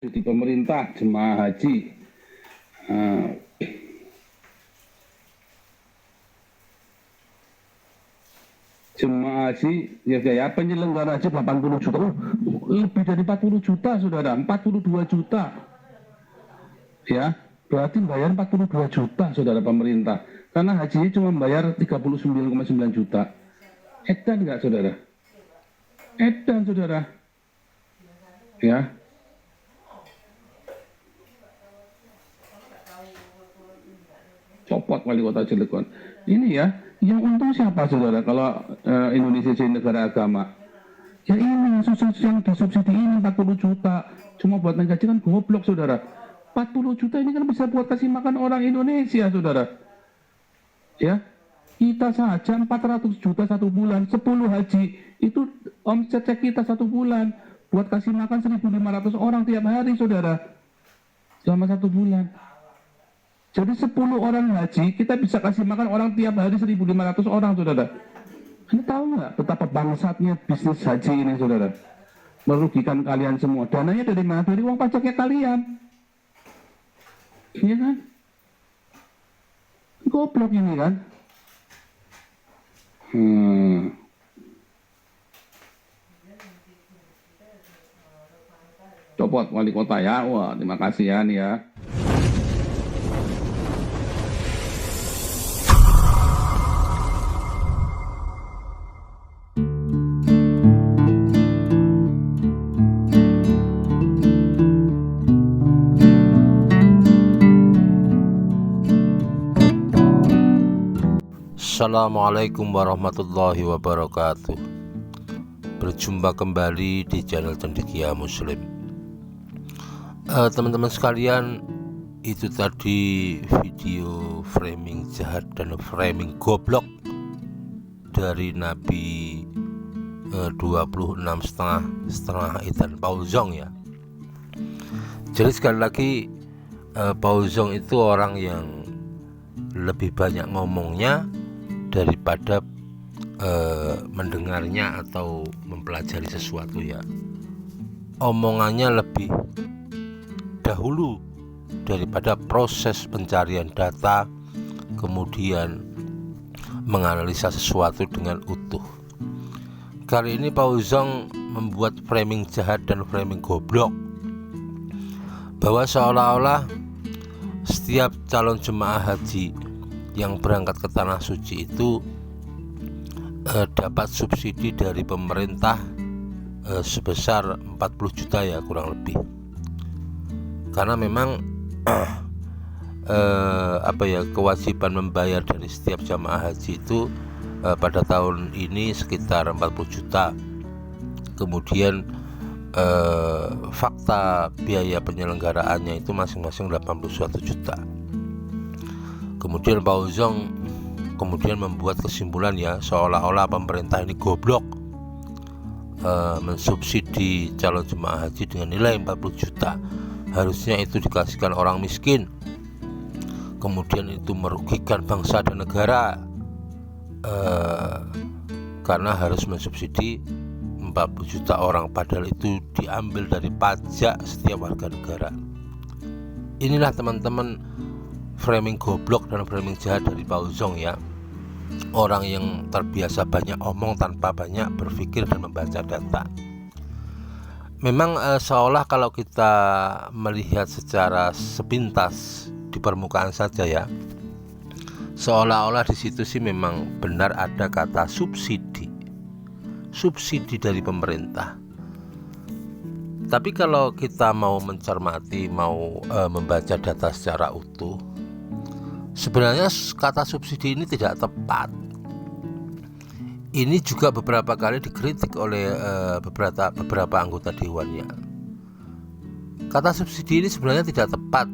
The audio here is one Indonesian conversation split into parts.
di pemerintah jemaah haji. Jemaah haji ya penyelenggara haji 80 juta. Lebih dari 40 juta saudara, 42 juta ya, berarti bayar 42 juta saudara pemerintah, karena hajinya cuma bayar 39,9 juta. Edan nggak saudara? Edan saudara ya. Copot wali kota Cilegon ini ya. Yang untung siapa saudara kalau Indonesia jadi negara agama? Ya ini yang disubsidi ini 40 juta cuma buat naik haji, kan goblok saudara. 40 juta ini kan bisa buat kasih makan orang Indonesia saudara ya. Kita saja 400 juta satu bulan, 10 haji itu omset kita satu bulan buat kasih makan 1.500 orang tiap hari saudara selama satu bulan. Jadi 10 orang haji kita bisa kasih makan orang tiap hari 1.500 orang saudara. Anda tahu nggak betapa bangsatnya bisnis haji ini saudara? Merugikan kalian semua. Dananya dari mana? Dari uang pajaknya kalian. Iya kan? Goblok ini kan? Copot wali kota ya. Wah, terima kasih ya nih ya. Assalamualaikum warahmatullahi wabarakatuh. Berjumpa kembali di channel Cendekia Muslim. Teman-teman sekalian, itu tadi video framing jahat dan framing goblok dari Nabi 26,5 Ethan Paul Zong ya. Jadi sekali lagi, Paul Zong itu orang yang lebih banyak ngomongnya daripada mendengarnya atau mempelajari sesuatu ya. Omongannya lebih dahulu daripada proses pencarian data, kemudian menganalisa sesuatu dengan utuh. Kali ini Paul Zong membuat framing jahat dan framing goblok, bahwa seolah-olah setiap calon jemaah haji yang berangkat ke tanah suci itu dapat subsidi dari pemerintah sebesar 40 juta ya kurang lebih. Karena memang kewajiban membayar dari setiap jamaah haji itu pada tahun ini sekitar 40 juta. Kemudian fakta biaya penyelenggaraannya itu masing-masing 81 juta. Kemudian Paul Zong kemudian membuat kesimpulan ya, seolah-olah pemerintah ini goblok mensubsidi calon jemaah haji dengan nilai 40 juta. Harusnya itu dikasihkan orang miskin. Kemudian itu merugikan bangsa dan negara karena harus mensubsidi 40 juta orang, padahal itu diambil dari pajak setiap warga negara. Inilah teman-teman framing goblok dan framing jahat dari Paul Zong ya. Orang yang terbiasa banyak omong tanpa banyak berpikir dan membaca data. Memang seolah kalau kita melihat secara sepintas di permukaan saja ya, seolah-olah di situ sih memang benar ada kata subsidi dari pemerintah. Tapi kalau kita mau mencermati, mau membaca data secara utuh, sebenarnya kata subsidi ini tidak tepat. Ini juga beberapa kali dikritik oleh beberapa anggota dewannya. Kata subsidi ini sebenarnya tidak tepat.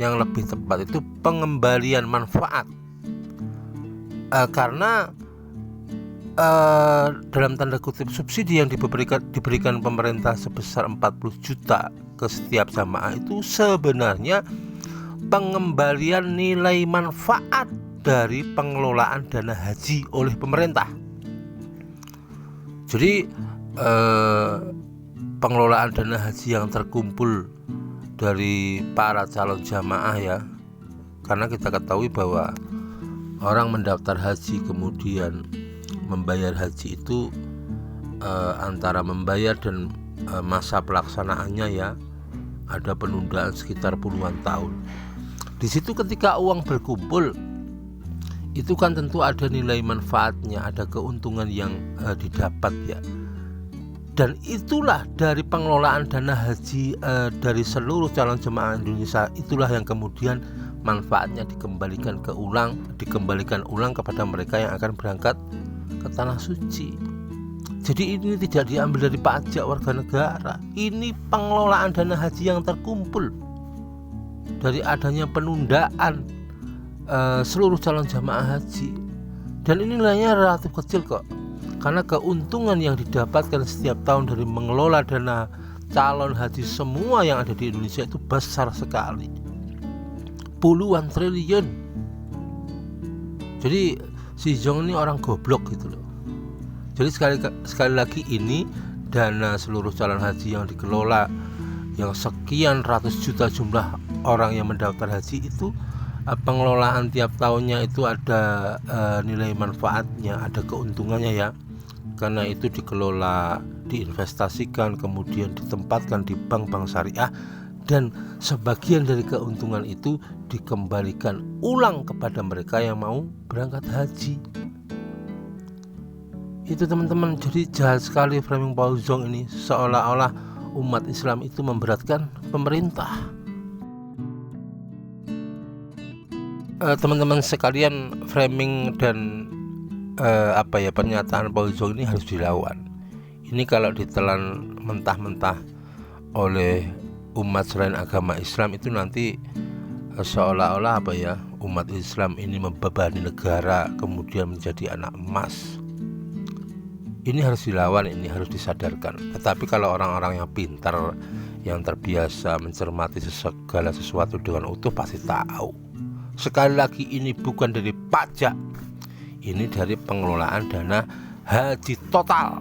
Yang lebih tepat itu pengembalian manfaat. Karena dalam tanda kutip subsidi yang diberikan pemerintah sebesar 40 juta ke setiap jamaah itu sebenarnya pengembalian nilai manfaat dari pengelolaan dana haji oleh pemerintah. Jadi pengelolaan dana haji yang terkumpul dari para calon jamaah ya. Karena kita ketahui bahwa orang mendaftar haji kemudian membayar haji itu antara membayar dan masa pelaksanaannya ya ada penundaan sekitar puluhan tahun. Di situ ketika uang berkumpul itu kan tentu ada nilai manfaatnya, ada keuntungan yang didapat ya. Dan itulah dari pengelolaan dana haji dari seluruh calon jemaah Indonesia, itulah yang kemudian manfaatnya dikembalikan ulang kepada mereka yang akan berangkat ke tanah suci. Jadi ini tidak diambil dari pajak warga negara. Ini pengelolaan dana haji yang terkumpul dari adanya penundaan seluruh calon jamaah haji. Dan ini nilainya relatif kecil kok, karena keuntungan yang didapatkan setiap tahun dari mengelola dana calon haji semua yang ada di Indonesia itu besar sekali, puluhan triliun. Jadi si Jong ini orang goblok gitu loh. Jadi sekali lagi ini dana seluruh calon haji yang dikelola yang sekian ratus juta jumlah orang yang mendaftar haji itu, pengelolaan tiap tahunnya itu ada nilai manfaatnya, ada keuntungannya ya. Karena itu dikelola, diinvestasikan, kemudian ditempatkan di bank-bank syariah, dan sebagian dari keuntungan itu dikembalikan ulang kepada mereka yang mau berangkat haji. Itu teman-teman, jadi jahat sekali framing Paul Zong ini, seolah-olah umat Islam itu memberatkan pemerintah. Teman-teman sekalian, framing dan pernyataan Paul Zong ini harus dilawan. Ini kalau ditelan mentah-mentah oleh umat selain agama Islam itu nanti seolah-olah umat Islam ini membebani negara kemudian menjadi anak emas. Ini harus dilawan, ini harus disadarkan. Tetapi kalau orang-orang yang pintar, yang terbiasa mencermati segala sesuatu dengan utuh pasti tahu. Sekali lagi ini bukan dari pajak, ini dari pengelolaan dana haji total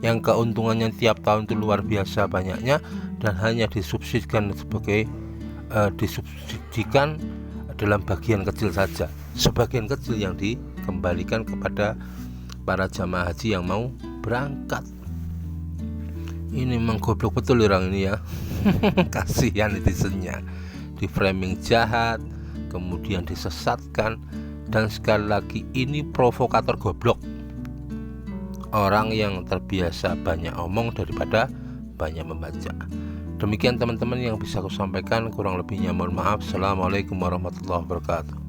yang keuntungannya tiap tahun itu luar biasa banyaknya, dan hanya disubsidikan dalam bagian kecil saja. Sebagian kecil yang dikembalikan kepada para jamaah haji yang mau berangkat. Ini memang goblok betul orang ini ya. Kasihan netizennya, di framing jahat, kemudian disesatkan, dan sekali lagi ini provokator goblok. Orang yang terbiasa banyak omong daripada banyak membaca. Demikian teman-teman yang bisa aku sampaikan, kurang lebihnya mohon maaf. Assalamualaikum warahmatullahi wabarakatuh.